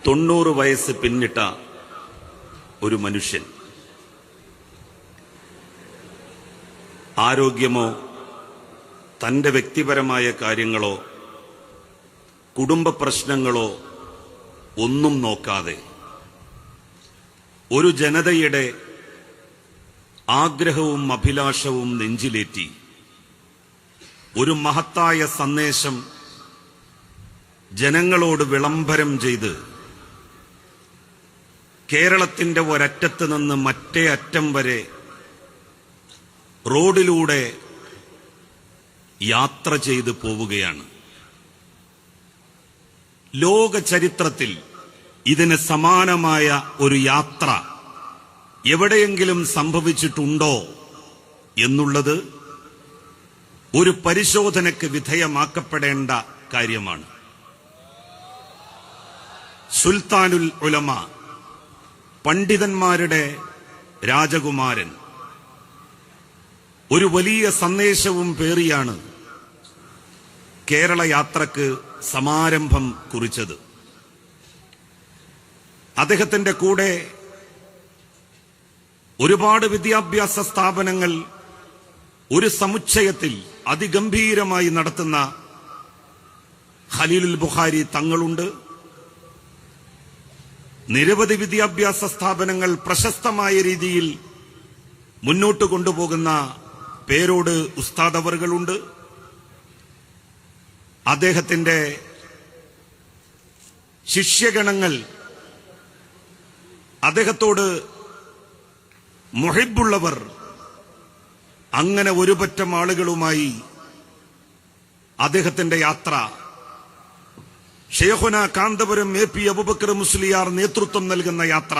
90 വയസ്സ് പിന്നിട്ട ഒരു മനുഷ്യൻ. ആരോഗ്യമോ തന്റെ വ്യക്തിപരമായ കാര്യങ്ങളോ കുടുംബ പ്രശ്നങ്ങളോ ഒന്നും നോക്കാതെ ഒരു ജനതയുടെ ആഗ്രഹവും അഭിലാഷവും നെഞ്ചിലേറ്റി ഒരു മഹത്തായ സന്ദേശം ജനങ്ങളോട് വിളംബരം ചെയ്ത് കേരളത്തിന്റെ ഒരറ്റത്ത് നിന്ന് മറ്റേ അറ്റം വരെ റോഡിലൂടെ യാത്ര ചെയ്ത് പോവുകയാണ്. ലോക ചരിത്രത്തിൽ ഇതിന് സമാനമായ ഒരു യാത്ര എവിടെയെങ്കിലും സംഭവിച്ചിട്ടുണ്ടോ എന്നുള്ളത് ഒരു പരിശോധനയ്ക്ക് വിധേയമാക്കപ്പെടേണ്ട കാര്യമാണ്. സുൽത്താനുൽ ഉലമ, പണ്ഡിതന്മാരുടെ രാജകുമാരൻ, ഒരു വലിയ സന്ദേശവും പേറിയാണ് കേരള യാത്രക്ക് സമാരംഭം കുറിച്ചത്. അദ്ദേഹത്തിന്റെ കൂടെ ഒരുപാട് വിദ്യാഭ്യാസ സ്ഥാപനങ്ങൾ ഒരു സമുച്ചയത്തിൽ അതിഗംഭീരമായി നടത്തുന്ന ഖലീലുൽ ബുഖാരി തങ്ങളുണ്ട്. നിരവധി വിദ്യാഭ്യാസ സ്ഥാപനങ്ങൾ പ്രശസ്തമായ രീതിയിൽ മുന്നോട്ട് കൊണ്ടുപോകുന്ന പേരോട് ഉസ്താദ് അവറുകളുണ്ട്. അദ്ദേഹത്തിന്റെ ശിഷ്യഗണങ്ങൾ, അദ്ദേഹത്തോട് മുഹിബുള്ളവർ, അങ്ങനെ ഒരു പറ്റം ആളുകളുമായി അദ്ദേഹത്തിന്റെ യാത്ര ഷെയ്ഖുന കാന്തപുരം AP അബൂബക്കർ മുസ്ലിയാർ നേതൃത്വം നൽകുന്ന യാത്ര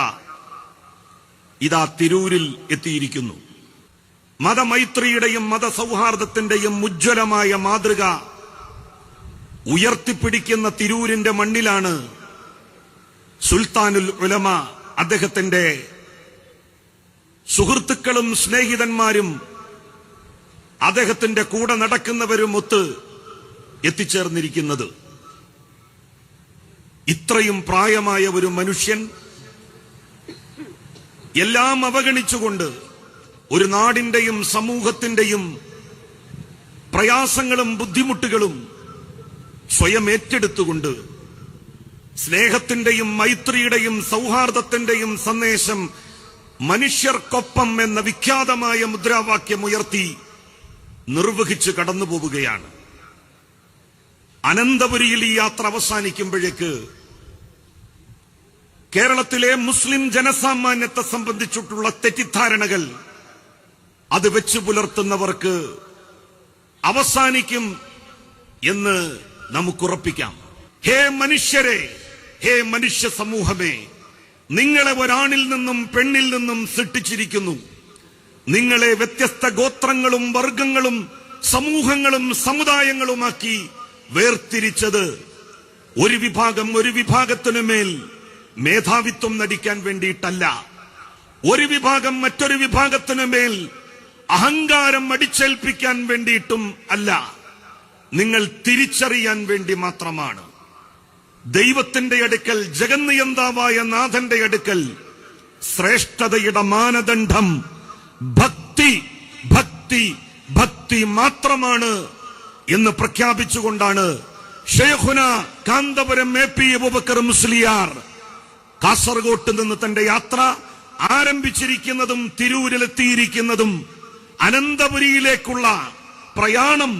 ഇതാ തിരൂരിൽ എത്തിയിരിക്കുന്നു. മതമൈത്രിയുടെയും മതസൗഹാർദ്ദത്തിന്റെയും ഉജ്ജ്വലമായ മാതൃക ഉയർത്തിപ്പിടിക്കുന്ന തിരൂരിന്റെ മണ്ണിലാണ് സുൽത്താനുൽ ഉലമ അദ്ദേഹത്തിന്റെ സുഹൃത്തുക്കളും സ്നേഹിതന്മാരും അദ്ദേഹത്തിന്റെ കൂടെ നടക്കുന്നവരുമൊത്ത് എത്തിച്ചേർന്നിരിക്കുന്നത്. ഇത്രയും പ്രായമായ ഒരു മനുഷ്യൻ എല്ലാം അവഗണിച്ചുകൊണ്ട് ഒരു നാടിന്റെയും സമൂഹത്തിന്റെയും പ്രയാസങ്ങളും ബുദ്ധിമുട്ടുകളും സ്വയം ഏറ്റെടുത്തുകൊണ്ട് സ്നേഹത്തിന്റെയും മൈത്രിയുടെയും സൗഹാർദ്ദത്തിന്റെയും സന്ദേശം മനുഷ്യർക്കൊപ്പം എന്ന വിഖ്യാതമായ മുദ്രാവാക്യം ഉയർത്തി നിർവഹിച്ച് കടന്നുപോവുകയാണ്. അനന്തപുരിയിൽ ഈ യാത്ര അവസാനിക്കുമ്പോഴേക്ക് കേരളത്തിലെ മുസ്ലിം ജനസാമാന്യത്തെ സംബന്ധിച്ചിട്ടുള്ള തെറ്റിദ്ധാരണകൾ അത് വെച്ചു പുലർത്തുന്നവർക്ക് അവസാനിക്കും എന്ന് നമുക്കുറപ്പിക്കാം. ഹേ മനുഷ്യരെ, ഹേ മനുഷ്യ സമൂഹമേ, നിങ്ങളെ ഒരാണിൽ നിന്നും പെണ്ണിൽ നിന്നും സൃഷ്ടിച്ചിരിക്കുന്നു. നിങ്ങളെ വ്യത്യസ്ത ഗോത്രങ്ങളും വർഗങ്ങളും സമൂഹങ്ങളും സമുദായങ്ങളുമാക്കി വേർതിരിച്ചത് ഒരു വിഭാഗം ഒരു വിഭാഗത്തിനുമേൽ മേധാവിത്വം നടിക്കാൻ വേണ്ടിയിട്ടല്ല, ഒരു വിഭാഗം മറ്റൊരു വിഭാഗത്തിനുമേൽ അഹങ്കാരം അടിച്ചേൽപ്പിക്കാൻ വേണ്ടിയിട്ടും അല്ല, നിങ്ങൾ തിരിച്ചറിയാൻ വേണ്ടി മാത്രമാണ്. ദൈവത്തിന്റെ അടുക്കൽ, ജഗന്നിയന്താവായ നാഥന്റെ അടുക്കൽ ശ്രേഷ്ഠതയുടെ മാനദണ്ഡം ഭക്തി, ഭക്തി, ഭക്തി മാത്രമാണ് എന്ന് പ്രഖ്യാപിച്ചുകൊണ്ടാണ് ഷെയ്ഖുന കാന്തപുരം AP അബൂബക്കർ മുസ്ലിയാർ കാസർഗോട്ട് നിന്ന് തന്റെ യാത്ര ആരംഭിച്ചിരിക്കുന്നതും തിരൂരിലെത്തിയിരിക്കുന്നതും അനന്തപുരിയിലേക്കുള്ള പ്രയാണം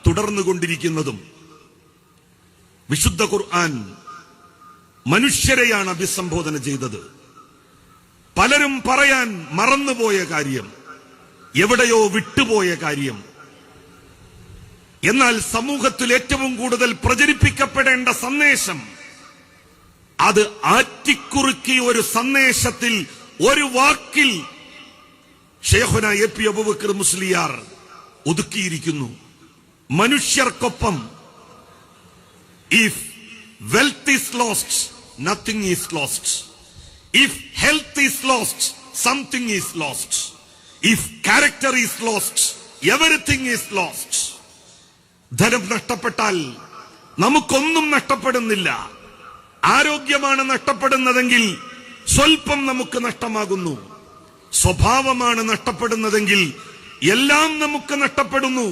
തുടർന്നുകൊണ്ടിരിക്കുന്നതും. വിശുദ്ധ ഖുർആൻ മനുഷ്യരെയാണ് അഭിസംബോധന ചെയ്തത്. പലരും പറയാൻ മറന്നുപോയ കാര്യം, എവിടെയോ വിട്ടുപോയ കാര്യം, എന്നാൽ സമൂഹത്തിൽ ഏറ്റവും കൂടുതൽ പ്രചരിപ്പിക്കപ്പെടേണ്ട സന്ദേശം, അത് ആറ്റിക്കുറുക്കിയ ഒരു സന്ദേശത്തിൽ, ഒരു വാക്കിൽ ഷെയ്ഖുന AP അബൂബക്കർ മുസ്ലിയാർ ഒതുക്കിയിരിക്കുന്നു. മനുഷ്യർക്കൊപ്പം. If wealth is lost, nothing is lost. If health is lost, something is lost. If character is lost, everything is lost. ധനം നഷ്ടപ്പെട്ടാൽ നമുക്കൊന്നും നഷ്ടപ്പെടുന്നില്ല. ആരോഗ്യം ആരോഗ്യമാണ് നഷ്ടപ്പെടുന്നതെങ്കിൽ സ്വൽപ്പം നമുക്ക് നഷ്ടമാകുന്നു. സ്വഭാവമാണ് നഷ്ടപ്പെടുന്നതെങ്കിൽ എല്ലാം നമുക്ക് നഷ്ടപ്പെടുന്നു.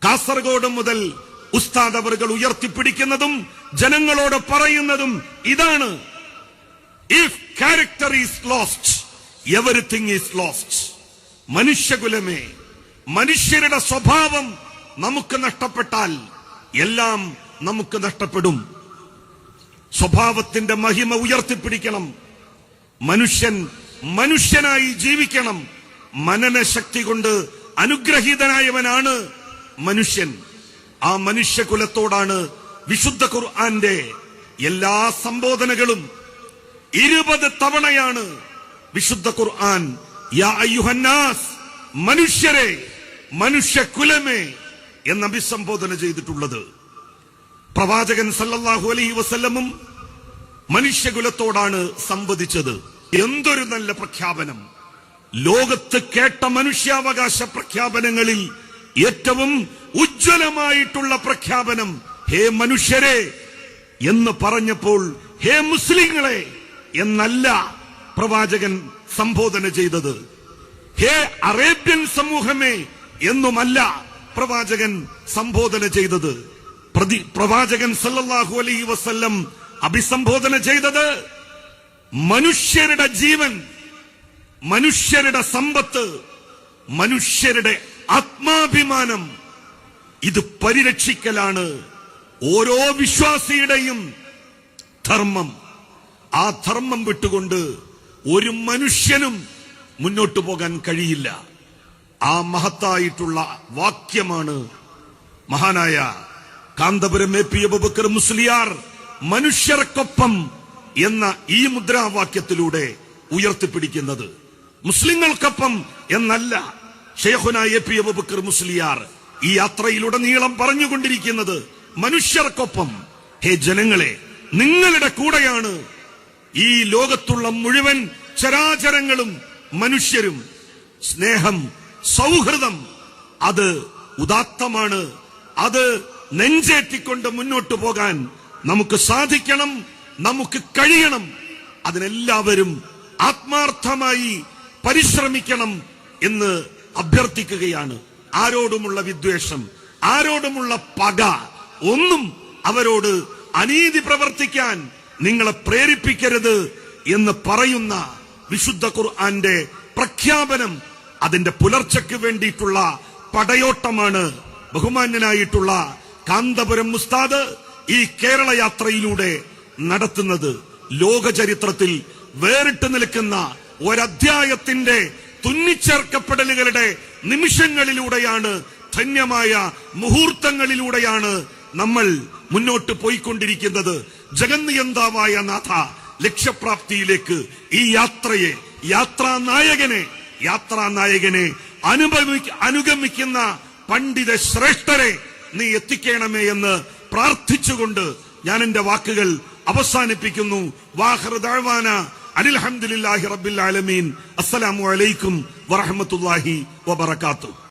കാസർഗോഡ് മുതൽ ഉസ്താദ് അവറുകൾ ഉയർത്തിപ്പിടിക്കുന്നതും ജനങ്ങളോട് പറയുന്നതും ഇതാണ്: if character is lost, everything is lost. മനുഷ്യകുലമേ, മനുഷ്യരുടെ സ്വഭാവം നമുക്ക് നഷ്ടപ്പെട്ടാൽ എല്ലാം നമുക്ക് നഷ്ടപ്പെടും. സ്വഭാവത്തിന്റെ മഹിമ ഉയർത്തിപ്പിടിക്കണം. മനുഷ്യൻ മനുഷ്യനായി ജീവിക്കണം. മനനശക്തി കൊണ്ട് അനുഗ്രഹീതനായവനാണ് മനുഷ്യൻ. ആ മനുഷ്യകുലത്തോടാണ് വിശുദ്ധ ഖുർആന്റെ എല്ലാ സംബോധനകളും. 20 തവണയാണ് വിശുദ്ധ ഖുർആൻ യാ അയ്യുഹന്നാസ്, മനുഷ്യരെ, മനുഷ്യകുലമേ എന്ന് അഭിസംബോധന ചെയ്തിട്ടുള്ളത്. പ്രവാചകൻ സല്ലല്ലാഹു അലൈഹി വസല്ലമും മനുഷ്യകുലത്തോടാണ് സംവദിച്ചത്. എന്തൊരു നല്ല പ്രഖ്യാപനം! ലോകത്ത് കേട്ട മനുഷ്യാവകാശ പ്രഖ്യാപനങ്ങളിൽ ഏറ്റവും ഉജ്ജ്വലമായിട്ടുള്ള പ്രഖ്യാപനം ഹേ മനുഷ്യരെ എന്ന് പറഞ്ഞപ്പോൾ ഹേ മുസ്ലിങ്ങളെ എന്നല്ല പ്രവാചകൻ സംബോധന ചെയ്തത്. ഹേ അറേബ്യൻ സമൂഹമേ എന്നുമല്ല പ്രവാചകൻ സംബോധന ചെയ്തത്. പ്രവാചകൻ സല്ലല്ലാഹു അലൈഹി വസല്ലം അഭിസംബോധന ചെയ്തത് മനുഷ്യരുടെ ജീവൻ, മനുഷ്യരുടെ സമ്പത്ത്, മനുഷ്യരുടെ ആത്മാഭിമാനം, ഇത് പരിരക്ഷിക്കലാണ് ഓരോ വിശ്വാസിയുടെയും ധർമ്മം. ആ ധർമ്മം വിട്ടുകൊണ്ട് ഒരു മനുഷ്യനും മുന്നോട്ടു പോകാൻ കഴിയില്ല. ആ മഹത്തായിട്ടുള്ള വാക്യമാണ് മഹാനായ കാന്തപുരം എ പി അബൂബക്കർ മുസ്ലിയാർ മനുഷ്യർക്കൊപ്പം എന്ന ഈ മുദ്രാവാക്യത്തിലൂടെ ഉയർത്തിപ്പിടിക്കുന്നത്. മുസ്ലിങ്ങൾക്കൊപ്പം എന്നല്ല ശൈഖുന എ പി അബൂബക്കർ മുസ്ലിയാർ ഈ യാത്രയിലുടനീളം പറഞ്ഞുകൊണ്ടിരിക്കുന്നത് മനുഷ്യർക്കൊപ്പം. ഹേ ജനങ്ങളെ, നിങ്ങളുടെ കൂടെയാണ് ഈ ലോകത്തുള്ള മുഴുവൻ ചരാചരങ്ങളും മനുഷ്യരും. സ്നേഹം, സൗഹൃദം അത് ഉദാത്തമാണ്. അത് നെഞ്ചേറ്റിക്കൊണ്ട് മുന്നോട്ടു പോകാൻ നമുക്ക് സാധിക്കണം, നമുക്ക് കഴിയണം. അതിനെല്ലാവരും ആത്മാർത്ഥമായി പരിശ്രമിക്കണം എന്ന് അഭ്യർത്ഥിക്കുകയാണ്. ആരോടുമുള്ള വിദ്വേഷം, ആരോടുമുള്ള പക ഒന്നും അവരോട് അനീതി പ്രവർത്തിക്കാൻ നിങ്ങളെ പ്രേരിപ്പിക്കരുത് എന്ന് പറയുന്ന വിശുദ്ധ ഖുർആന്റെ പ്രഖ്യാപനം, അതിന്റെ പുലർച്ചയ്ക്ക് വേണ്ടിയിട്ടുള്ള പടയോട്ടമാണ് ബഹുമാന്യനായിട്ടുള്ള കാന്തപുരം ഉസ്താദ് ഈ കേരള യാത്രയിലൂടെ നടത്തുന്നത്. ലോക ചരിത്രത്തിൽ വേറിട്ട് നിൽക്കുന്ന ഒരധ്യായത്തിന്റെ തുന്നിച്ചേർക്കപ്പെടലുകളുടെ നിമിഷങ്ങളിലൂടെയാണ്, ധന്യമായ മുഹൂർത്തങ്ങളിലൂടെയാണ് നമ്മൾ മുന്നോട്ട് പോയിക്കൊണ്ടിരിക്കുന്നത്. ജഗന്നിയന്താവായ നാഥ, ലക്ഷ്യപ്രാപ്തിയിലേക്ക് ഈ യാത്രയെ, യാത്രാനായകനെ അനുഗമിക്കുന്ന പണ്ഡിത ശ്രേഷ്ഠരെ നീ എത്തിക്കണമേ എന്ന് പ്രാർത്ഥിച്ചുകൊണ്ട് ഞാൻ എന്റെ വാക്കുകൾ അവസാനിപ്പിക്കുന്നു. വാഖിറു ദഅ്വാന അനിൽ ഹംദുലില്ലാഹി റബ്ബിൽ ആലമീൻ. അസ്സലാമു അലൈക്കും വറഹ്മത്തുള്ളാഹി വബറകാതുഹു.